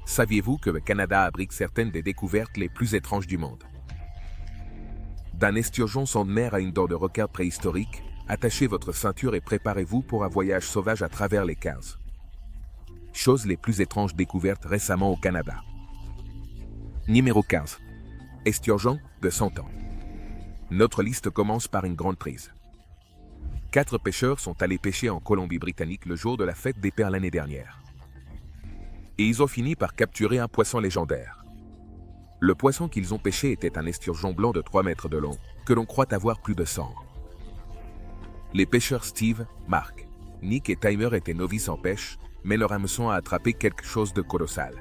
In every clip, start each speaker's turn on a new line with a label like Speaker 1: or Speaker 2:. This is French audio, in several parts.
Speaker 1: Saviez-vous que le Canada abrite certaines des découvertes les plus étranges du monde? D'un esturgeon sans mer à une dent de requin préhistorique, attachez votre ceinture et préparez-vous pour un voyage sauvage à travers les 15 choses les plus étranges découvertes récemment au Canada. Numéro 15. Esturgeon de 100 ans. Notre liste commence par une grande prise. 4 pêcheurs sont allés pêcher en Colombie-Britannique le jour de la fête des pères l'année dernière. Et ils ont fini par capturer un poisson légendaire. Le poisson qu'ils ont pêché était un esturgeon blanc de 3 mètres de long, que l'on croit avoir plus de 100 ans. Les pêcheurs Steve, Mark, Nick et Timer étaient novices en pêche, mais leur hameçon a attrapé quelque chose de colossal.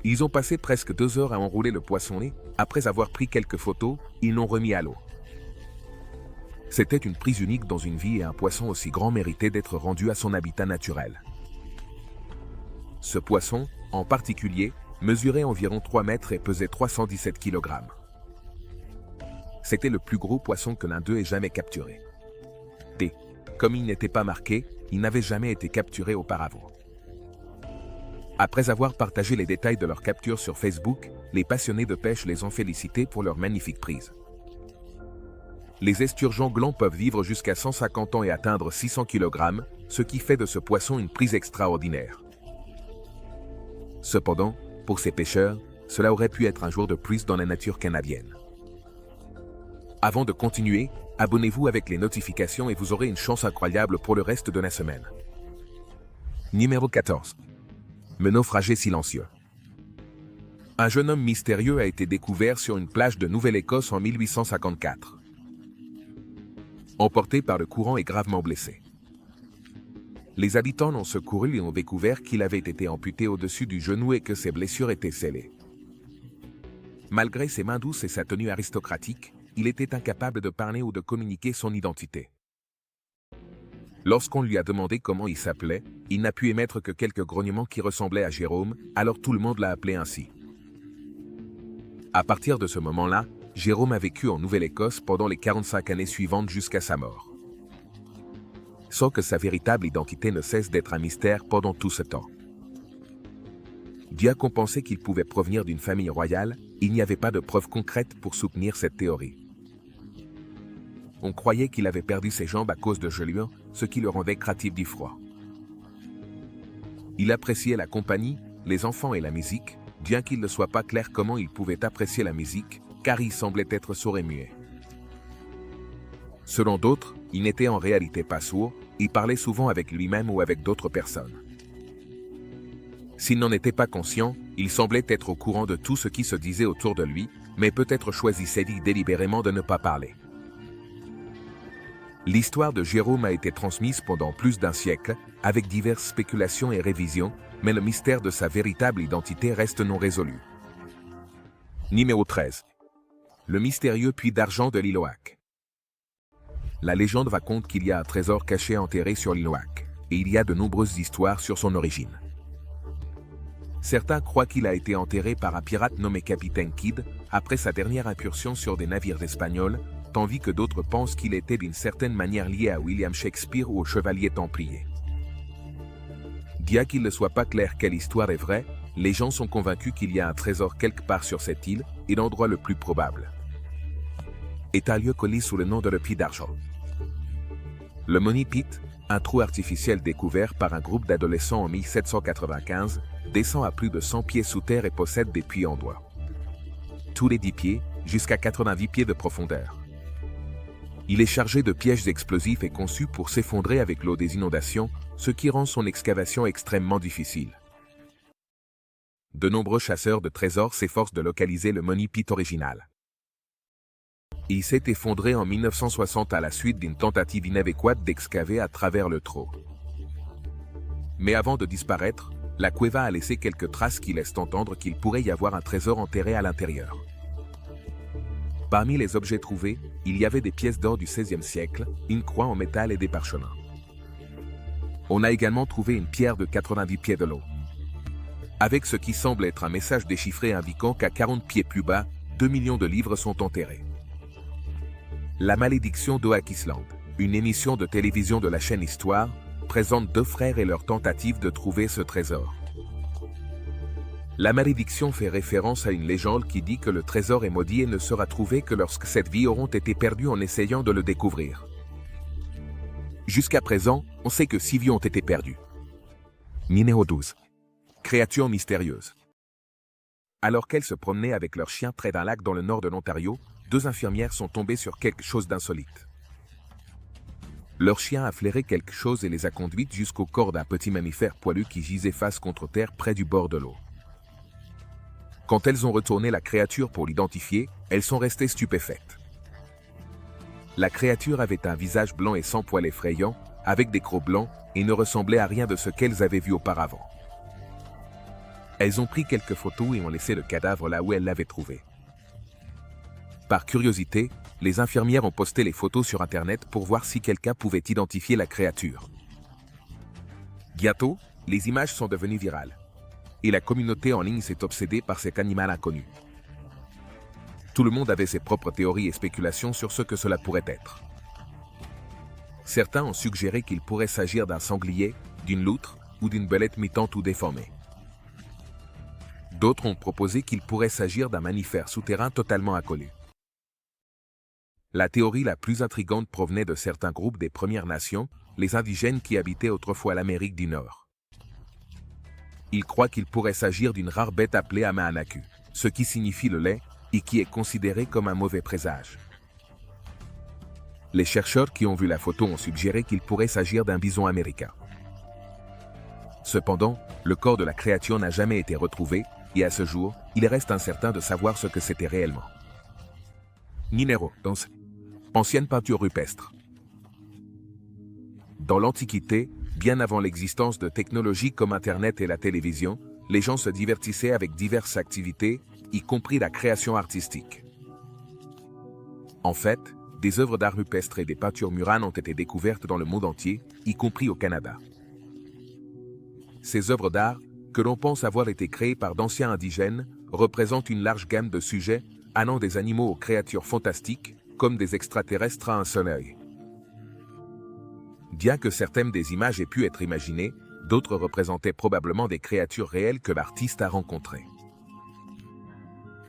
Speaker 1: Ils ont passé presque 2 heures à enrouler le poisson et, après avoir pris quelques photos, ils l'ont remis à l'eau. C'était une prise unique dans une vie et un poisson aussi grand méritait d'être rendu à son habitat naturel. Ce poisson, en particulier, mesurait environ 3 mètres et pesait 317 kg. C'était le plus gros poisson que l'un d'eux ait jamais capturé. Et, comme il n'était pas marqué, il n'avait jamais été capturé auparavant. Après avoir partagé les détails de leur capture sur Facebook, les passionnés de pêche les ont félicités pour leur magnifique prise. Les esturgeons glands peuvent vivre jusqu'à 150 ans et atteindre 600 kg, ce qui fait de ce poisson une prise extraordinaire. Cependant, pour ces pêcheurs, cela aurait pu être un jour de plus dans la nature canadienne. Avant de continuer, abonnez-vous avec les notifications et vous aurez une chance incroyable pour le reste de la semaine. Numéro 14. Le naufragé silencieux. Un jeune homme mystérieux a été découvert sur une plage de Nouvelle-Écosse en 1854. Emporté par le courant et gravement blessé. Les habitants l'ont secouru et ont découvert qu'il avait été amputé au-dessus du genou et que ses blessures étaient scellées. Malgré ses mains douces et sa tenue aristocratique, il était incapable de parler ou de communiquer son identité. Lorsqu'on lui a demandé comment il s'appelait, il n'a pu émettre que quelques grognements qui ressemblaient à Jérôme, alors tout le monde l'a appelé ainsi. À partir de ce moment-là, Jérôme a vécu en Nouvelle-Écosse pendant les 45 années suivantes jusqu'à sa mort. Sans que sa véritable identité ne cesse d'être un mystère pendant tout ce temps. Bien qu'on pensait qu'il pouvait provenir d'une famille royale, il n'y avait pas de preuves concrètes pour soutenir cette théorie. On croyait qu'il avait perdu ses jambes à cause de gelures, ce qui le rendait craintif du froid. Il appréciait la compagnie, les enfants et la musique, bien qu'il ne soit pas clair comment il pouvait apprécier la musique, car il semblait être sourd et muet. Selon d'autres, il n'était en réalité pas sourd, il parlait souvent avec lui-même ou avec d'autres personnes. S'il n'en était pas conscient, il semblait être au courant de tout ce qui se disait autour de lui, mais peut-être choisissait-il délibérément de ne pas parler. L'histoire de Jérôme a été transmise pendant plus d'un siècle, avec diverses spéculations et révisions, mais le mystère de sa véritable identité reste non résolu. Numéro 13. Le mystérieux puits d'argent de l'Iloak. La légende raconte qu'il y a un trésor caché enterré sur l'Iloak, et il y a de nombreuses histoires sur son origine. Certains croient qu'il a été enterré par un pirate nommé Capitaine Kidd, après sa dernière incursion sur des navires espagnols, tandis que d'autres pensent qu'il était d'une certaine manière lié à William Shakespeare ou aux chevaliers templiers. Bien qu'il ne soit pas clair quelle histoire est vraie, les gens sont convaincus qu'il y a un trésor quelque part sur cette île, et l'endroit le plus probable est un lieu connu sous le nom de le Puits d'Argent. Le Money Pit, un trou artificiel découvert par un groupe d'adolescents en 1795, descend à plus de 100 pieds sous terre et possède des puits en bois. Tous les 10 pieds, jusqu'à 90 pieds de profondeur. Il est chargé de pièges explosifs et conçu pour s'effondrer avec l'eau des inondations, ce qui rend son excavation extrêmement difficile. De nombreux chasseurs de trésors s'efforcent de localiser le Money Pit original. Il s'est effondré en 1960 à la suite d'une tentative inadéquate d'excaver à travers le trou. Mais avant de disparaître, la cueva a laissé quelques traces qui laissent entendre qu'il pourrait y avoir un trésor enterré à l'intérieur. Parmi les objets trouvés, il y avait des pièces d'or du XVIe siècle, une croix en métal et des parchemins. On a également trouvé une pierre de 90 pieds de long. Avec ce qui semble être un message déchiffré indiquant qu'à 40 pieds plus bas, 2 millions de livres sont enterrés. La malédiction d'Oak Island, une émission de télévision de la chaîne Histoire, présente 2 frères et leur tentative de trouver ce trésor. La malédiction fait référence à une légende qui dit que le trésor est maudit et ne sera trouvé que lorsque cette vie auront été perdues en essayant de le découvrir. Jusqu'à présent, on sait que 6 vies ont été perdues. Numéro 12. Créature mystérieuse. Alors qu'elles se promenaient avec leur chien près d'un lac dans le nord de l'Ontario, 2 infirmières sont tombées sur quelque chose d'insolite. Leur chien a flairé quelque chose et les a conduites jusqu'au corps d'un petit mammifère poilu qui gisait face contre terre près du bord de l'eau. Quand elles ont retourné la créature pour l'identifier, elles sont restées stupéfaites. La créature avait un visage blanc et sans poils effrayant, avec des crocs blancs, et ne ressemblait à rien de ce qu'elles avaient vu auparavant. Elles ont pris quelques photos et ont laissé le cadavre là où elles l'avaient trouvé. Par curiosité, les infirmières ont posté les photos sur Internet pour voir si quelqu'un pouvait identifier la créature. Bientôt, les images sont devenues virales. Et la communauté en ligne s'est obsédée par cet animal inconnu. Tout le monde avait ses propres théories et spéculations sur ce que cela pourrait être. Certains ont suggéré qu'il pourrait s'agir d'un sanglier, d'une loutre ou d'une belette mitante ou déformée. D'autres ont proposé qu'il pourrait s'agir d'un mammifère souterrain totalement inconnu. La théorie la plus intrigante provenait de certains groupes des Premières Nations, les indigènes qui habitaient autrefois l'Amérique du Nord. Ils croient qu'il pourrait s'agir d'une rare bête appelée Amahanaku, ce qui signifie le lait, et qui est considéré comme un mauvais présage. Les chercheurs qui ont vu la photo ont suggéré qu'il pourrait s'agir d'un bison américain. Cependant, le corps de la créature n'a jamais été retrouvé, et à ce jour, il reste incertain de savoir ce que c'était réellement. Numéro 11. Ancienne peinture rupestre. Dans l'Antiquité, bien avant l'existence de technologies comme Internet et la télévision, les gens se divertissaient avec diverses activités, y compris la création artistique. En fait, des œuvres d'art rupestre et des peintures murales ont été découvertes dans le monde entier, y compris au Canada. Ces œuvres d'art, que l'on pense avoir été créées par d'anciens indigènes, représentent une large gamme de sujets, allant des animaux aux créatures fantastiques, comme des extraterrestres à un seul œil. Bien que certaines des images aient pu être imaginées, d'autres représentaient probablement des créatures réelles que l'artiste a rencontrées.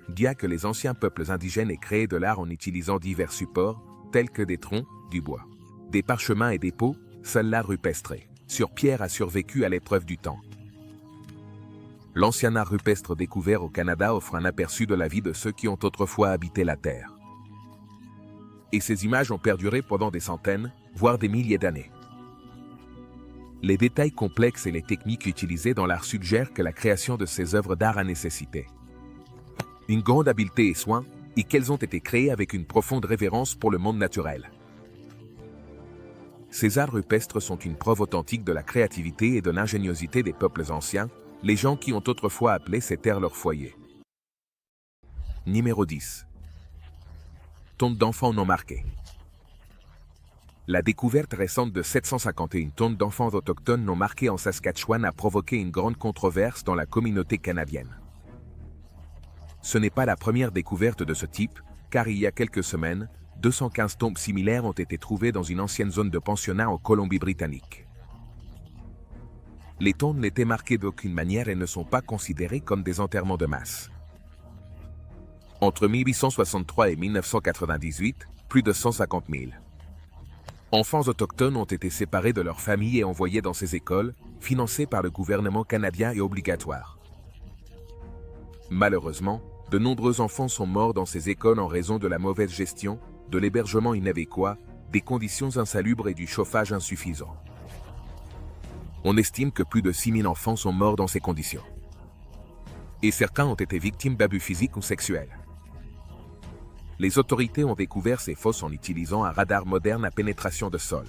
Speaker 1: Bien que les anciens peuples indigènes aient créé de l'art en utilisant divers supports, tels que des troncs, du bois, des parchemins et des peaux, seul l'art rupestre, sur pierre a survécu à l'épreuve du temps. L'ancien art rupestre découvert au Canada offre un aperçu de la vie de ceux qui ont autrefois habité la Terre. Et ces images ont perduré pendant des centaines, voire des milliers d'années. Les détails complexes et les techniques utilisées dans l'art suggèrent que la création de ces œuvres d'art a nécessité une grande habileté et soin, et qu'elles ont été créées avec une profonde révérence pour le monde naturel. Ces arts rupestres sont une preuve authentique de la créativité et de l'ingéniosité des peuples anciens, les gens qui ont autrefois appelé ces terres leur foyer. Numéro 10. Tombes d'enfants non marquées. La découverte récente de 751 tombes d'enfants autochtones non marquées en Saskatchewan a provoqué une grande controverse dans la communauté canadienne. Ce n'est pas la première découverte de ce type, car il y a quelques semaines, 215 tombes similaires ont été trouvées dans une ancienne zone de pensionnat en Colombie-Britannique. Les tombes n'étaient marquées d'aucune manière et ne sont pas considérées comme des enterrements de masse. Entre 1863 et 1998, plus de 150 000 enfants autochtones ont été séparés de leurs familles et envoyés dans ces écoles, financées par le gouvernement canadien et obligatoires. Malheureusement, de nombreux enfants sont morts dans ces écoles en raison de la mauvaise gestion, de l'hébergement inadéquat, des conditions insalubres et du chauffage insuffisant. On estime que plus de 6 000 enfants sont morts dans ces conditions. Et certains ont été victimes d'abus physiques ou sexuels. Les autorités ont découvert ces fosses en utilisant un radar moderne à pénétration de sol.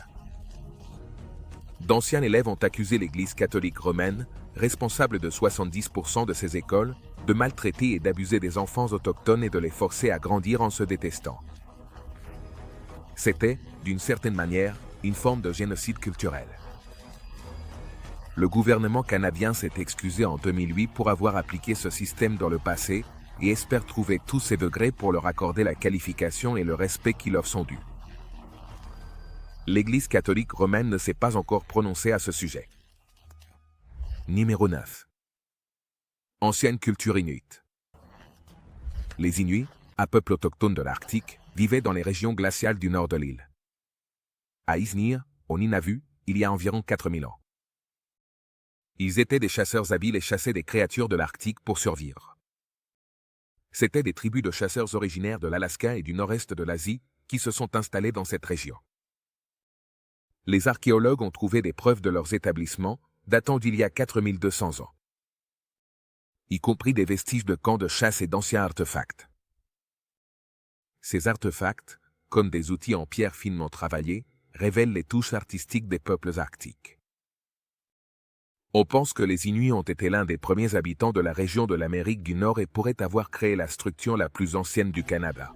Speaker 1: D'anciens élèves ont accusé l'Église catholique romaine, responsable de 70% de ces écoles, de maltraiter et d'abuser des enfants autochtones et de les forcer à grandir en se détestant. C'était, d'une certaine manière, une forme de génocide culturel. Le gouvernement canadien s'est excusé en 2008 pour avoir appliqué ce système dans le passé et espère trouver tous ses degrés pour leur accorder la qualification et le respect qui leur sont dus. L'Église catholique romaine ne s'est pas encore prononcée à ce sujet. Numéro 9. Ancienne culture inuite. Les Inuits, un peuple autochtone de l'Arctique, vivaient dans les régions glaciales du nord de l'île. À Izmir, au Nunavut, il y a environ 4000 ans. Ils étaient des chasseurs habiles et chassaient des créatures de l'Arctique pour survivre. C'étaient des tribus de chasseurs originaires de l'Alaska et du nord-est de l'Asie qui se sont installés dans cette région. Les archéologues ont trouvé des preuves de leurs établissements datant d'il y a 4200 ans, y compris des vestiges de camps de chasse et d'anciens artefacts. Ces artefacts, comme des outils en pierre finement travaillés, révèlent les touches artistiques des peuples arctiques. On pense que les Inuits ont été l'un des premiers habitants de la région de l'Amérique du Nord et pourraient avoir créé la structure la plus ancienne du Canada.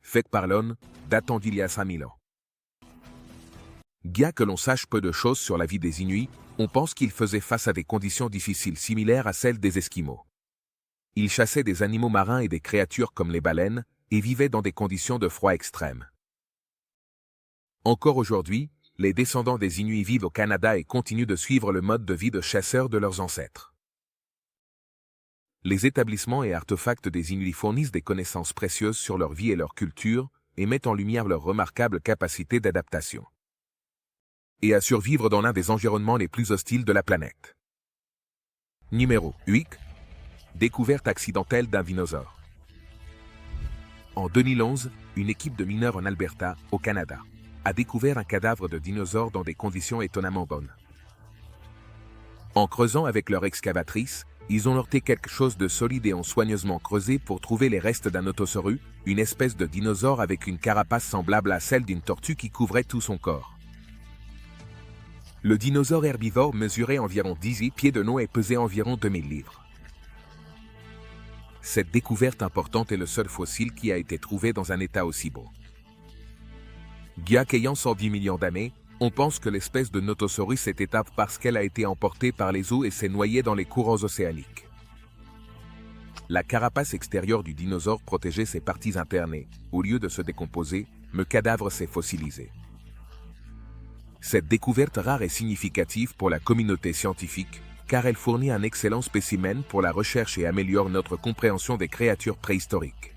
Speaker 1: Faite par l'homme, datant d'il y a 5000 ans. Bien que l'on sache peu de choses sur la vie des Inuits, on pense qu'ils faisaient face à des conditions difficiles similaires à celles des Esquimaux. Ils chassaient des animaux marins et des créatures comme les baleines, et vivaient dans des conditions de froid extrême. Encore aujourd'hui, les descendants des Inuits vivent au Canada et continuent de suivre le mode de vie de chasseurs de leurs ancêtres. Les établissements et artefacts des Inuits fournissent des connaissances précieuses sur leur vie et leur culture, et mettent en lumière leur remarquable capacité d'adaptation et à survivre dans l'un des environnements les plus hostiles de la planète. Numéro 8. Découverte accidentelle d'un dinosaure. En 2011, une équipe de mineurs en Alberta, au Canada, a découvert un cadavre de dinosaure dans des conditions étonnamment bonnes. En creusant avec leur excavatrice, ils ont heurté quelque chose de solide et ont soigneusement creusé pour trouver les restes d'un Otosauru, une espèce de dinosaure avec une carapace semblable à celle d'une tortue qui couvrait tout son corps. Le dinosaure herbivore mesurait environ 18 pieds de long et pesait environ 2000 livres. Cette découverte importante est le seul fossile qui a été trouvé dans un état aussi beau. Bien qu'ayant 110 millions d'années, on pense que l'espèce de Notosaurus est éteinte parce qu'elle a été emportée par les eaux et s'est noyée dans les courants océaniques. La carapace extérieure du dinosaure protégeait ses parties internes et, au lieu de se décomposer, le cadavre s'est fossilisé. Cette découverte rare est significative pour la communauté scientifique, car elle fournit un excellent spécimen pour la recherche et améliore notre compréhension des créatures préhistoriques.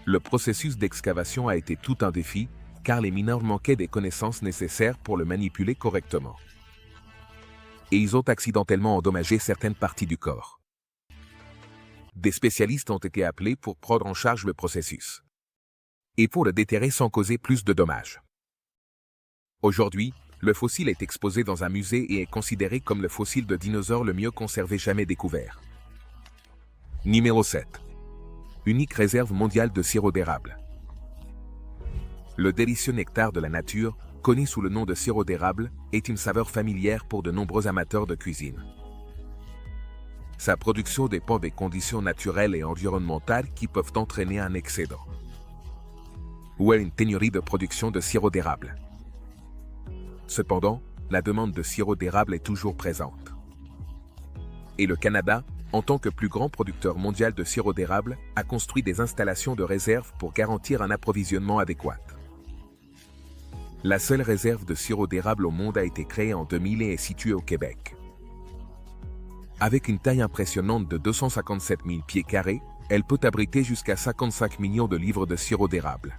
Speaker 1: Le processus d'excavation a été tout un défi, car les mineurs manquaient des connaissances nécessaires pour le manipuler correctement. Et ils ont accidentellement endommagé certaines parties du corps. Des spécialistes ont été appelés pour prendre en charge le processus et pour le déterrer sans causer plus de dommages. Aujourd'hui, le fossile est exposé dans un musée et est considéré comme le fossile de dinosaure le mieux conservé jamais découvert. Numéro 7. Unique réserve mondiale de sirop d'érable. Le délicieux nectar de la nature, connu sous le nom de sirop d'érable, est une saveur familière pour de nombreux amateurs de cuisine. Sa production dépend des conditions naturelles et environnementales qui peuvent entraîner un excédent ou une pénurie de production de sirop d'érable. Cependant, la demande de sirop d'érable est toujours présente. Et le Canada, en tant que plus grand producteur mondial de sirop d'érable, a construit des installations de réserve pour garantir un approvisionnement adéquat. La seule réserve de sirop d'érable au monde a été créée en 2000 et est située au Québec. Avec une taille impressionnante de 257 000 pieds carrés, elle peut abriter jusqu'à 55 millions de livres de sirop d'érable.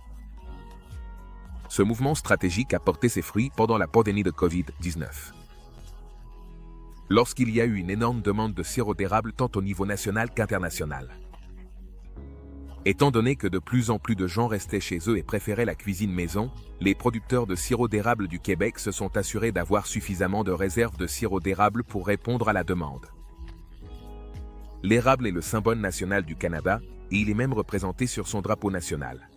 Speaker 1: Ce mouvement stratégique a porté ses fruits pendant la pandémie de Covid-19. Lorsqu'il y a eu une énorme demande de sirop d'érable tant au niveau national qu'international. Étant donné que de plus en plus de gens restaient chez eux et préféraient la cuisine maison, les producteurs de sirop d'érable du Québec se sont assurés d'avoir suffisamment de réserves de sirop d'érable pour répondre à la demande. L'érable est le symbole national du Canada et il est même représenté sur son drapeau national.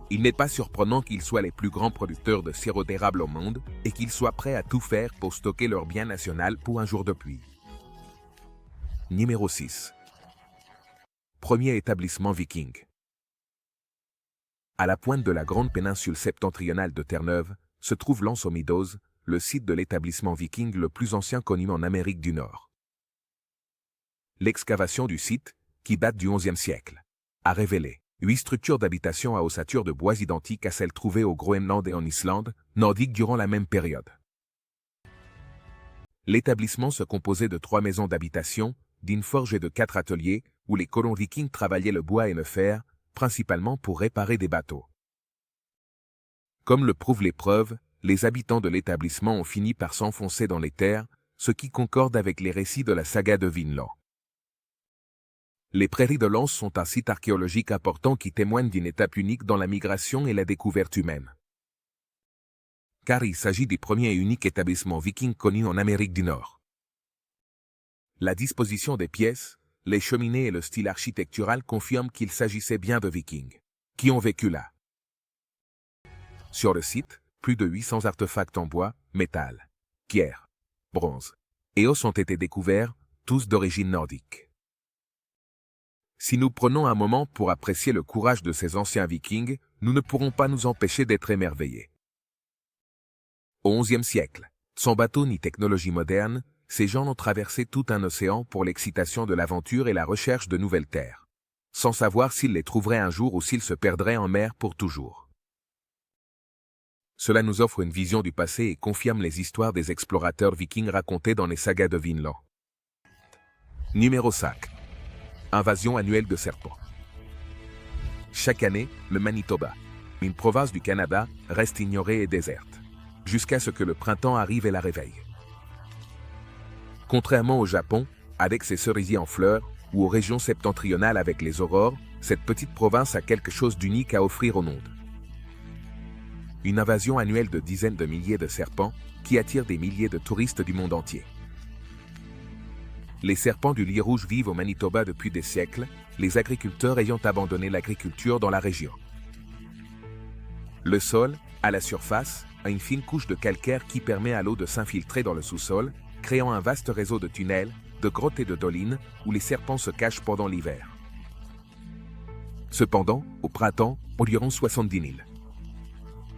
Speaker 1: Il n'est pas surprenant qu'ils soient les plus grands producteurs de sirop d'érable au monde et qu'ils soient prêts à tout faire pour stocker leur bien national pour un jour de pluie. Numéro 6. Premier établissement viking. À la pointe de la grande péninsule septentrionale de Terre-Neuve, se trouve l'Anse aux Meadows, le site de l'établissement viking le plus ancien connu en Amérique du Nord. L'excavation du site, qui date du XIe siècle, a révélé 8 structures d'habitation à ossature de bois identiques à celles trouvées au Groenland et en Islande, nordique durant la même période. L'établissement se composait de 3 maisons d'habitation, d'une forge et de 4 ateliers, où les colons vikings travaillaient le bois et le fer, principalement pour réparer des bateaux. Comme le prouvent les preuves, les habitants de l'établissement ont fini par s'enfoncer dans les terres, ce qui concorde avec les récits de la saga de Vinland. Les prairies de Lens sont un site archéologique important qui témoigne d'une étape unique dans la migration et la découverte humaine. Car il s'agit du premier et unique établissement viking connu en Amérique du Nord. La disposition des pièces, les cheminées et le style architectural confirment qu'il s'agissait bien de Vikings, qui ont vécu là. Sur le site, plus de 800 artefacts en bois, métal, pierre, bronze et os ont été découverts, tous d'origine nordique. Si nous prenons un moment pour apprécier le courage de ces anciens Vikings, nous ne pourrons pas nous empêcher d'être émerveillés. Au XIe siècle, sans bateau ni technologie moderne, ces gens ont traversé tout un océan pour l'excitation de l'aventure et la recherche de nouvelles terres, sans savoir s'ils les trouveraient un jour ou s'ils se perdraient en mer pour toujours. Cela nous offre une vision du passé et confirme les histoires des explorateurs vikings racontées dans les sagas de Vinland. Numéro 5. Invasion annuelle de serpents. Chaque année, le Manitoba, une province du Canada, reste ignorée et déserte, jusqu'à ce que le printemps arrive et la réveille. Contrairement au Japon, avec ses cerisiers en fleurs, ou aux régions septentrionales avec les aurores, cette petite province a quelque chose d'unique à offrir au monde. Une invasion annuelle de dizaines de milliers de serpents qui attire des milliers de touristes du monde entier. Les serpents du lit rouge vivent au Manitoba depuis des siècles, les agriculteurs ayant abandonné l'agriculture dans la région. Le sol, à la surface, a une fine couche de calcaire qui permet à l'eau de s'infiltrer dans le sous-sol, créant un vaste réseau de tunnels, de grottes et de dolines où les serpents se cachent pendant l'hiver. Cependant, au printemps, environ 70 000.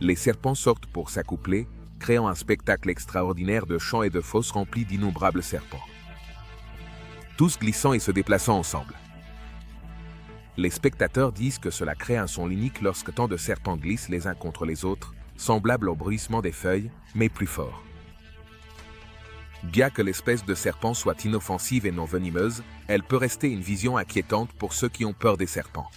Speaker 1: Les serpents sortent pour s'accoupler, créant un spectacle extraordinaire de champs et de fosses remplis d'innombrables serpents. Tous glissant et se déplaçant ensemble. Les spectateurs disent que cela crée un son unique lorsque tant de serpents glissent les uns contre les autres, semblable au bruissement des feuilles, mais plus fort. Bien que l'espèce de serpent soit inoffensive et non venimeuse, elle peut rester une vision inquiétante pour ceux qui ont peur des serpents.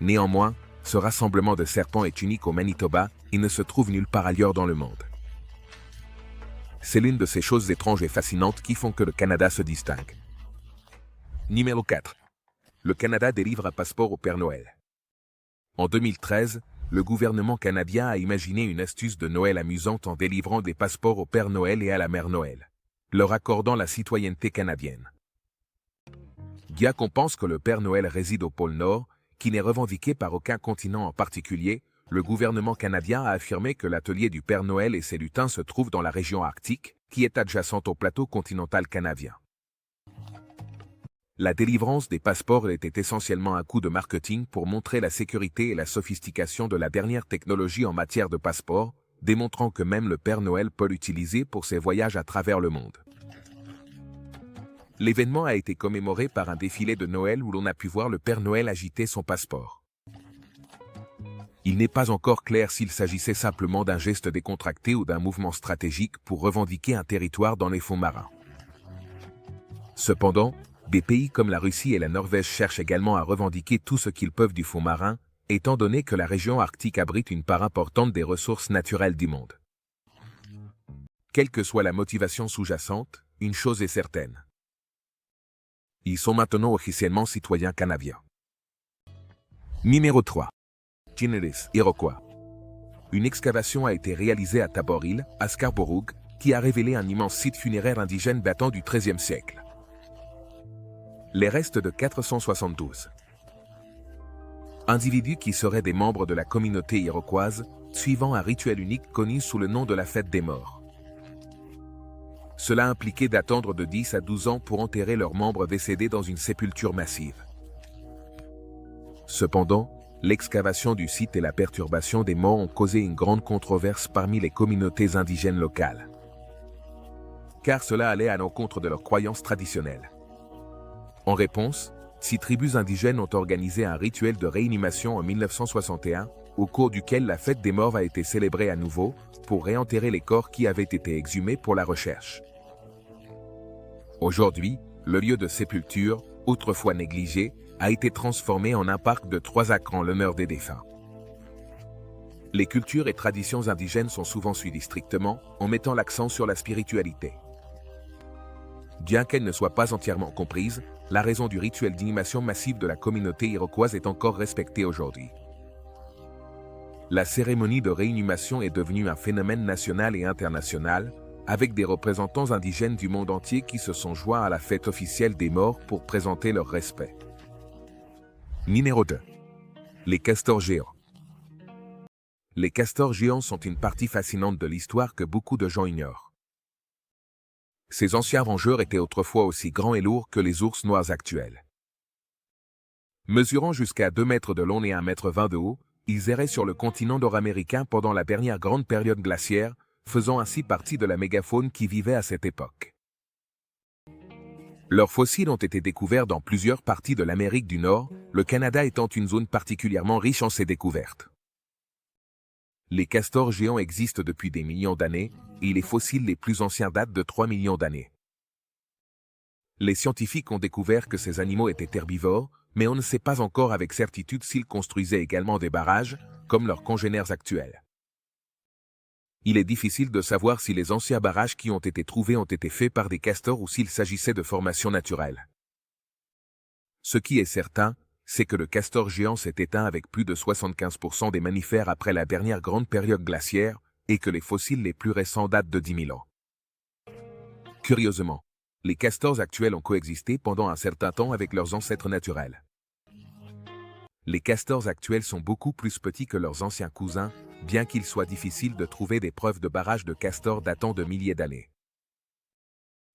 Speaker 1: Néanmoins, ce rassemblement de serpents est unique au Manitoba et ne se trouve nulle part ailleurs dans le monde. C'est l'une de ces choses étranges et fascinantes qui font que le Canada se distingue. Numéro 4. Le Canada délivre un passeport au Père Noël. En 2013, le gouvernement canadien a imaginé une astuce de Noël amusante en délivrant des passeports au Père Noël et à la Mère Noël, leur accordant la citoyenneté canadienne. Bien qu'on pense que le Père Noël réside au pôle Nord, qui n'est revendiqué par aucun continent en particulier, le gouvernement canadien a affirmé que l'atelier du Père Noël et ses lutins se trouve dans la région arctique, qui est adjacente au plateau continental canadien. La délivrance des passeports était essentiellement un coup de marketing pour montrer la sécurité et la sophistication de la dernière technologie en matière de passeports, démontrant que même le Père Noël peut l'utiliser pour ses voyages à travers le monde. L'événement a été commémoré par un défilé de Noël où l'on a pu voir le Père Noël agiter son passeport. Il n'est pas encore clair s'il s'agissait simplement d'un geste décontracté ou d'un mouvement stratégique pour revendiquer un territoire dans les fonds marins. Cependant, des pays comme la Russie et la Norvège cherchent également à revendiquer tout ce qu'ils peuvent du fond marin, étant donné que la région arctique abrite une part importante des ressources naturelles du monde. Quelle que soit la motivation sous-jacente, une chose est certaine. Ils sont maintenant officiellement citoyens canadiens. Numéro 3. Generis, Iroquois. Une excavation a été réalisée à Tabor Hill, à Scarborough, qui a révélé un immense site funéraire indigène datant du XIIIe siècle. Les restes de 472 individus qui seraient des membres de la communauté iroquoise, suivant un rituel unique connu sous le nom de la fête des morts. Cela impliquait d'attendre de 10 à 12 ans pour enterrer leurs membres décédés dans une sépulture massive. Cependant, l'excavation du site et la perturbation des morts ont causé une grande controverse parmi les communautés indigènes locales. Car cela allait à l'encontre de leurs croyances traditionnelles. En réponse, 6 tribus indigènes ont organisé un rituel de réinhumation en 1961, au cours duquel la fête des morts a été célébrée à nouveau pour réenterrer les corps qui avaient été exhumés pour la recherche. Aujourd'hui, le lieu de sépulture, autrefois négligé, a été transformé en un parc de 3 acres en l'honneur des défunts. Les cultures et traditions indigènes sont souvent suivies strictement en mettant l'accent sur la spiritualité. Bien qu'elle ne soit pas entièrement comprise, la raison du rituel d'inhumation massive de la communauté iroquoise est encore respectée aujourd'hui. La cérémonie de réinhumation est devenue un phénomène national et international, avec des représentants indigènes du monde entier qui se sont joints à la fête officielle des morts pour présenter leur respect. Numéro 2. Les castors géants. Les castors géants sont une partie fascinante de l'histoire que beaucoup de gens ignorent. Ces anciens rongeurs étaient autrefois aussi grands et lourds que les ours noirs actuels. Mesurant jusqu'à 2 mètres de long et 1,20 m de haut, ils erraient sur le continent nord-américain pendant la dernière grande période glaciaire, faisant ainsi partie de la mégafaune qui vivait à cette époque. Leurs fossiles ont été découverts dans plusieurs parties de l'Amérique du Nord, le Canada étant une zone particulièrement riche en ces découvertes. Les castors géants existent depuis des millions d'années, et les fossiles les plus anciens datent de 3 millions d'années. Les scientifiques ont découvert que ces animaux étaient herbivores, mais on ne sait pas encore avec certitude s'ils construisaient également des barrages, comme leurs congénères actuels. Il est difficile de savoir si les anciens barrages qui ont été trouvés ont été faits par des castors ou s'il s'agissait de formations naturelles. Ce qui est certain, c'est que le castor géant s'est éteint avec plus de 75% des mammifères après la dernière grande période glaciaire et que les fossiles les plus récents datent de 10 000 ans. Curieusement, les castors actuels ont coexisté pendant un certain temps avec leurs ancêtres naturels. Les castors actuels sont beaucoup plus petits que leurs anciens cousins, bien qu'il soit difficile de trouver des preuves de barrages de castors datant de milliers d'années.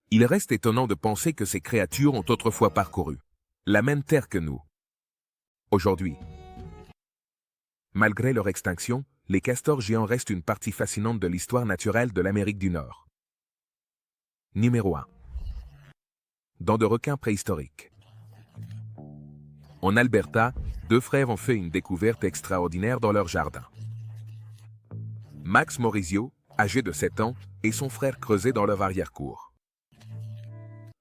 Speaker 1: Il reste étonnant de penser que ces créatures ont autrefois parcouru la même terre que nous. Aujourd'hui, malgré leur extinction, les castors géants restent une partie fascinante de l'histoire naturelle de l'Amérique du Nord. Numéro 1. Dents de requin préhistoriques. En Alberta, 2 frères ont fait une découverte extraordinaire dans leur jardin. Max Morizio, âgé de 7 ans, et son frère creusaient dans leur arrière-cour,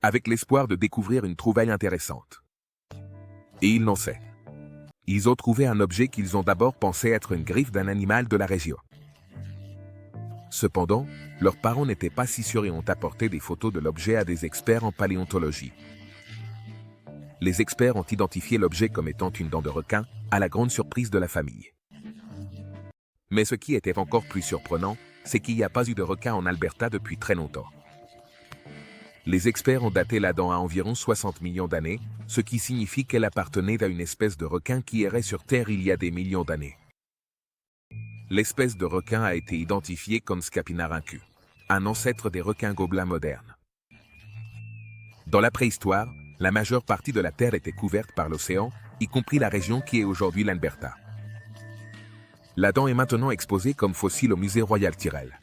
Speaker 1: avec l'espoir de découvrir une trouvaille intéressante. Et ils l'ont fait. Ils ont trouvé un objet qu'ils ont d'abord pensé être une griffe d'un animal de la région. Cependant, leurs parents n'étaient pas si sûrs et ont apporté des photos de l'objet à des experts en paléontologie. Les experts ont identifié l'objet comme étant une dent de requin, à la grande surprise de la famille. Mais ce qui était encore plus surprenant, c'est qu'il n'y a pas eu de requin en Alberta depuis très longtemps. Les experts ont daté la dent à environ 60 millions d'années, ce qui signifie qu'elle appartenait à une espèce de requin qui errait sur Terre il y a des millions d'années. L'espèce de requin a été identifiée comme Scapinarhynchus, un ancêtre des requins gobelins modernes. Dans la préhistoire, la majeure partie de la Terre était couverte par l'océan, y compris la région qui est aujourd'hui l'Alberta. La dent est maintenant exposée comme fossile au musée Royal Tyrrell.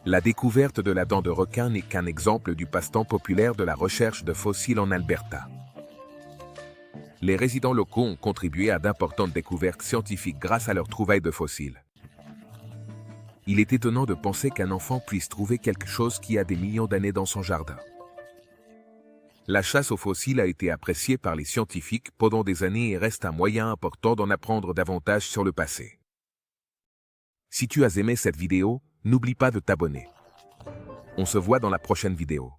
Speaker 1: La découverte de la dent de requin n'est qu'un exemple du passe-temps populaire de la recherche de fossiles en Alberta. Les résidents locaux ont contribué à d'importantes découvertes scientifiques grâce à leurs trouvailles de fossiles. Il est étonnant de penser qu'un enfant puisse trouver quelque chose qui a des millions d'années dans son jardin. La chasse aux fossiles a été appréciée par les scientifiques pendant des années et reste un moyen important d'en apprendre davantage sur le passé. Si tu as aimé cette vidéo, n'oublie pas de t'abonner. On se voit dans la prochaine vidéo.